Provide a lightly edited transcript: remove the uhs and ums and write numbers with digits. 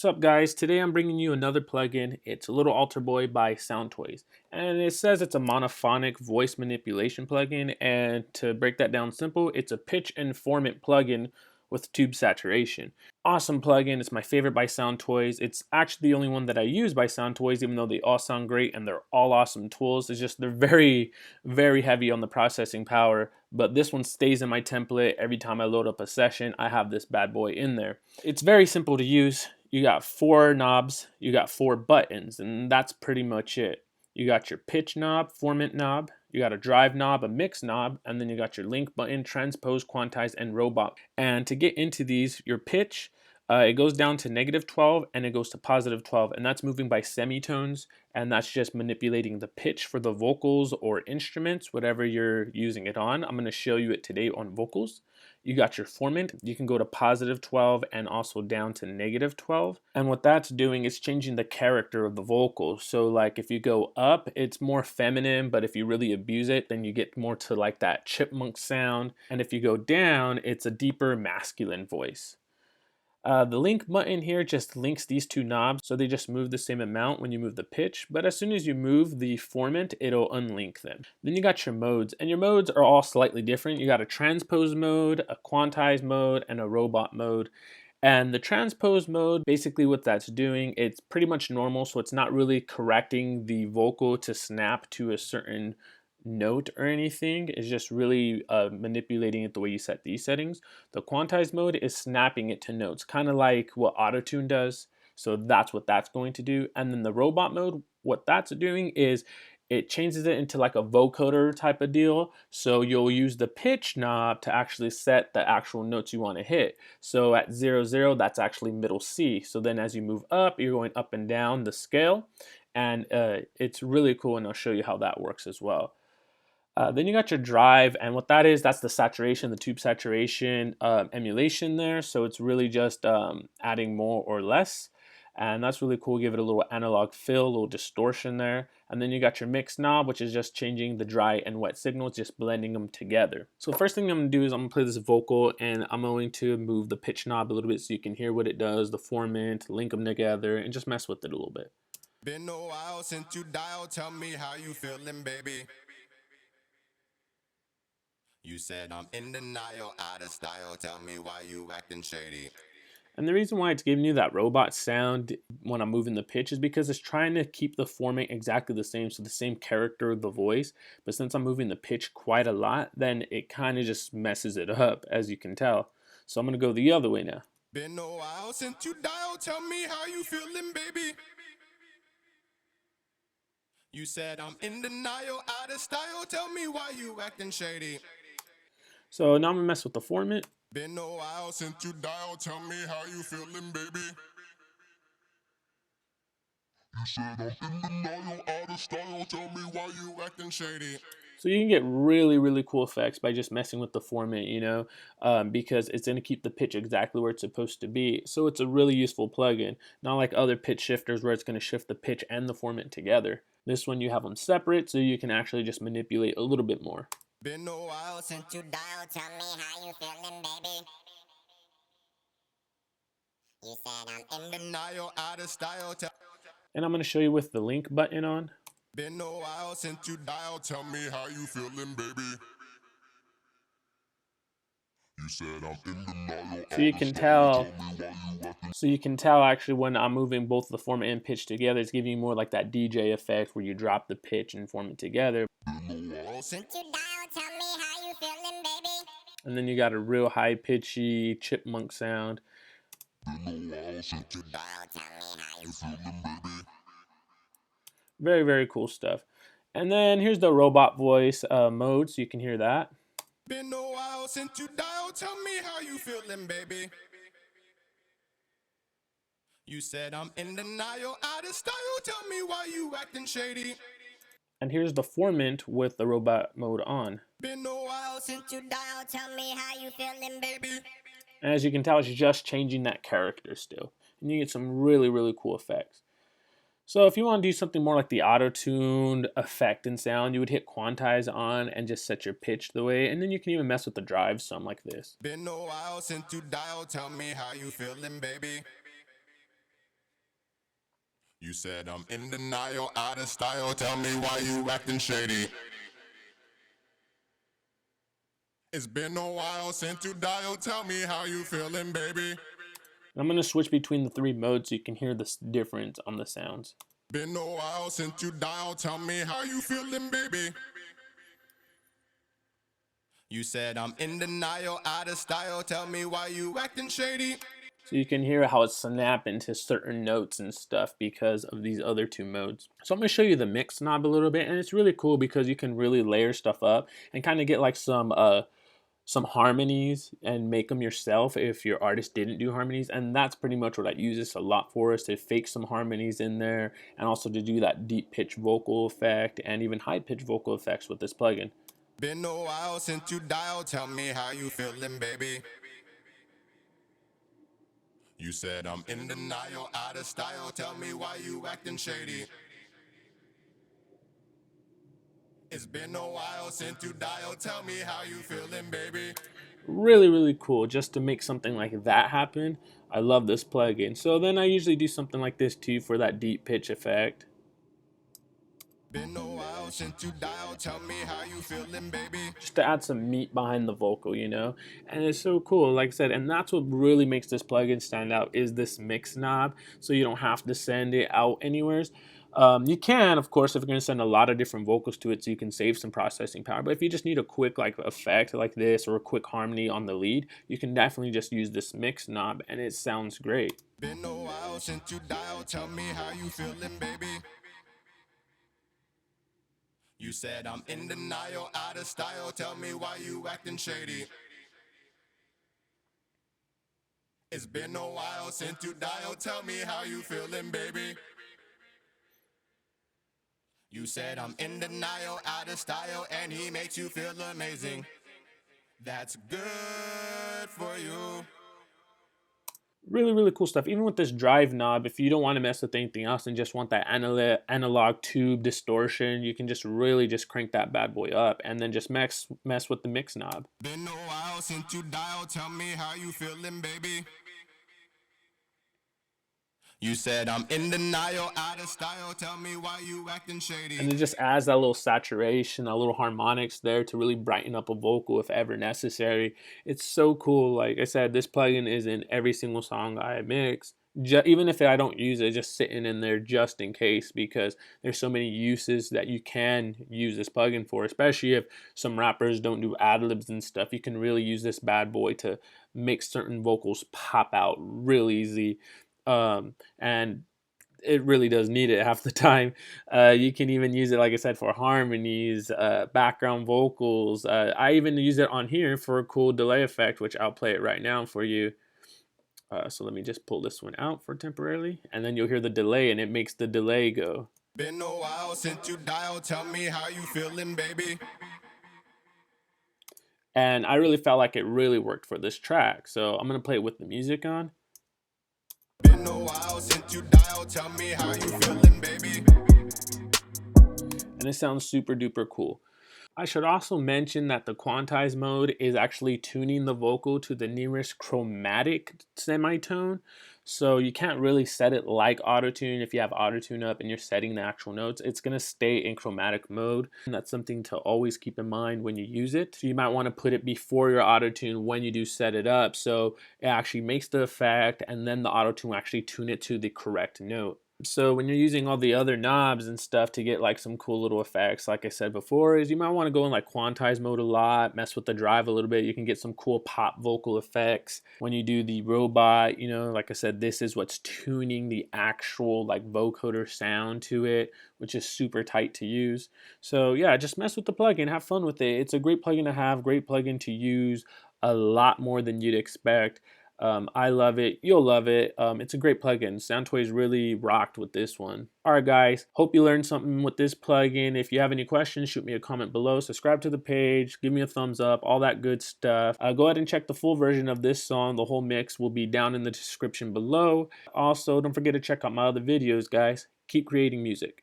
What's up, guys? Today I'm bringing you another plugin. It's Little AlterBoy by Soundtoys, and it says it's a monophonic voice manipulation plugin. And to break that down simple, it's a pitch informant plugin with tube saturation. Awesome plugin. It's my favorite by Soundtoys. It's actually the only one that I use by Soundtoys, even though they all sound great and they're all awesome tools. It's just they're very heavy on the processing power, but this one stays in my template. Every time I load up a session, I have this bad boy in there. It's very simple to use. You got 4 knobs, you got 4 buttons, and that's pretty much it. You got your pitch knob, formant knob, you got a drive knob, a mix knob, and then you got your link button, transpose, quantize, and robot. And to get into these, your pitch, it goes down to -12 and it goes to +12, and that's moving by semitones, and that's just manipulating the pitch for the vocals or instruments, whatever you're using it on. I'm going to show you it today on vocals. You got your formant, you can go to +12 and also down to -12. And what that's doing is changing the character of the vocal. So like if you go up, it's more feminine, but if you really abuse it, then you get more to like that chipmunk sound. And if you go down, it's a deeper masculine voice. The link button here just links these 2 knobs, so they just move the same amount when you move the pitch, but as soon as you move the formant, it'll unlink them. Then you got your modes, and your modes are all slightly different. You got a transpose mode, a quantize mode, and a robot mode. And the transpose mode, basically what that's doing, it's pretty much normal, so it's not really correcting the vocal to snap to a certain note or anything. It's just really manipulating it the way you set these settings. The quantize mode is snapping it to notes, kind of like what autotune does. So that's what that's going to do. And then the robot mode, what that's doing is it changes it into like a vocoder type of deal. So you'll use the pitch knob to actually set the actual notes you want to hit. So at 0, 0, that's actually middle C. So then as you move up, you're going up and down the scale. And it's really cool, and I'll show you how that works as well. Then you got your drive, and what that is, that's the saturation, the tube saturation emulation there. So it's really just adding more or less, and that's really cool. Give it a little analog fill, a little distortion there. And then you got your mix knob, which is just changing the dry and wet signals, just blending them together. So first thing I'm gonna do is I'm gonna play this vocal, and I'm going to move the pitch knob a little bit so you can hear what it does, the formant, link them together, and just mess with it a little bit. Been a while since you dialed, tell me how you feeling, baby. You said I'm in denial, out of style, tell me why you acting shady. And the reason why it's giving you that robot sound when I'm moving the pitch is because it's trying to keep the format exactly the same, so the same character of the voice. But since I'm moving the pitch quite a lot, then it kind of just messes it up, as you can tell. So I'm going to go the other way now. Been a while since you dialed, tell me how you feeling, baby. You said I'm in denial, out of style, tell me why you acting shady. So now I'm going to mess with the format. Been a while since you dialed, tell me how you feeling, baby. You said I'm in denial, out of style, tell me why you acting shady. So you can get really cool effects by just messing with the format, you know, because it's going to keep the pitch exactly where it's supposed to be. So it's a really useful plugin, not like other pitch shifters where it's going to shift the pitch and the format together. This one you have them separate, so you can actually just manipulate a little bit more. Been a while since you dialed, tell me how you feeling, baby. You said I'm in denial, out of style, And I'm going to show you with the link button on. Been a while since you dialed, tell me how you feeling, baby. You said I'm in denial, So you can tell actually when I'm moving both the format and pitch together, it's giving you more like that DJ effect where you drop the pitch and form it together. Since you dialed, tell me how you feeling, baby. And then you got a real high pitchy chipmunk sound. Very cool stuff. And then here's the robot voice mode, so you can hear that. Been a while since you dialed, tell me how you feeling, baby. You said I'm in denial, out of style, tell me why you acting shady. And here's the formant with the robot mode on. Been a while since you dialed, tell me how you feeling, baby. And as you can tell, it's just changing that character still. And you get some really cool effects. So if you want to do something more like the auto-tuned effect and sound, you would hit quantize on and just set your pitch the way, and then you can even mess with the drive some like this. Been a while since you dialed, tell me how you feeling, baby. You said I'm in denial, out of style. Tell me why you acting shady. It's been a while since you dialed. Tell me how you feeling, baby. I'm going to switch between the three modes so you can hear the difference on the sounds. Been a while since you dialed. Tell me how you feeling, baby. You said I'm in denial, out of style. Tell me why you acting shady. So you can hear how it's snapping to certain notes and stuff because of these other two modes. So I'm going to show you the mix knob a little bit, and it's really cool because you can really layer stuff up and kind of get like some harmonies and make them yourself if your artist didn't do harmonies. And that's pretty much what I use this a lot for, is to fake some harmonies in there and also to do that deep pitch vocal effect and even high pitch vocal effects with this plugin. Been a while since you dialed. Tell me how you feeling, baby. You said I'm in denial, out of style. Tell me why you acting shady. It's been a while since you dialed. Tell me how you feeling, baby. Really cool just to make something like that happen. I love this plugin. So then I usually do something like this too for that deep pitch effect. Been a while since you dialed. Tell me how you feeling, baby. Just to add some meat behind the vocal, you know? And it's so cool, like I said, and that's what really makes this plugin stand out, is this mix knob, so you don't have to send it out anywhere. You can, of course, if you're going to send a lot of different vocals to it, so you can save some processing power. But if you just need a quick like effect like this or a quick harmony on the lead, you can definitely just use this mix knob and it sounds great. Been a while since you dialed. Tell me how you feeling, baby. You said I'm in denial, out of style. Tell me why you acting shady. It's been a while since you dialed. Tell me how you feeling, baby. You said I'm in denial, out of style, and he makes you feel amazing. That's good for you. Really cool stuff. Even with this drive knob, if you don't want to mess with anything else and just want that analog tube distortion, you can just really just crank that bad boy up and then just mess with the mix knob. Been a while since you dialed. Tell me how you feeling, baby. You said I'm in denial, out of style. Tell me why you acting shady. And it just adds that little saturation, that little harmonics there to really brighten up a vocal if ever necessary. It's so cool. Like I said, this plugin is in every single song I mix. Even if I don't use it, just sitting in there just in case, because there's so many uses that you can use this plugin for, especially if some rappers don't do ad-libs and stuff. You can really use this bad boy to make certain vocals pop out real easy. And it really does need it half the time. You can even use it, like I said, for harmonies, background vocals. I even use it on here for a cool delay effect, which I'll play it right now for you. So let me just pull this one out for temporarily, and then you'll hear the delay, and it makes the delay go. Been a while since you dialed. Tell me how you feeling, baby. And I really felt like it really worked for this track. So I'm going to play it with the music on. Been a while since you dialed. Tell me how you feeling, baby. And it sounds super duper cool. I should also mention that the quantize mode is actually tuning the vocal to the nearest chromatic semitone. So you can't really set it like autotune. If you have autotune up and you're setting the actual notes, it's going to stay in chromatic mode. And that's something to always keep in mind when you use it. So you might want to put it before your autotune when you do set it up, so it actually makes the effect and then the autotune will actually tune it to the correct note. So when you're using all the other knobs and stuff to get like some cool little effects, like I said before, is you might want to go in like quantize mode a lot, mess with the drive a little bit. You can get some cool pop vocal effects. When you do the robot, you know, like I said, this is what's tuning the actual like vocoder sound to it, which is super tight to use. So yeah, just mess with the plugin, have fun with it. It's a great plugin to have, great plugin to use, a lot more than you'd expect. I love it. You'll love it. It's a great plugin. Soundtoys really rocked with this one. Alright guys, hope you learned something with this plugin. If you have any questions, shoot me a comment below. Subscribe to the page, give me a thumbs up, all that good stuff. Go ahead and check the full version of this song. The whole mix will be down in the description below. Also, don't forget to check out my other videos, guys. Keep creating music.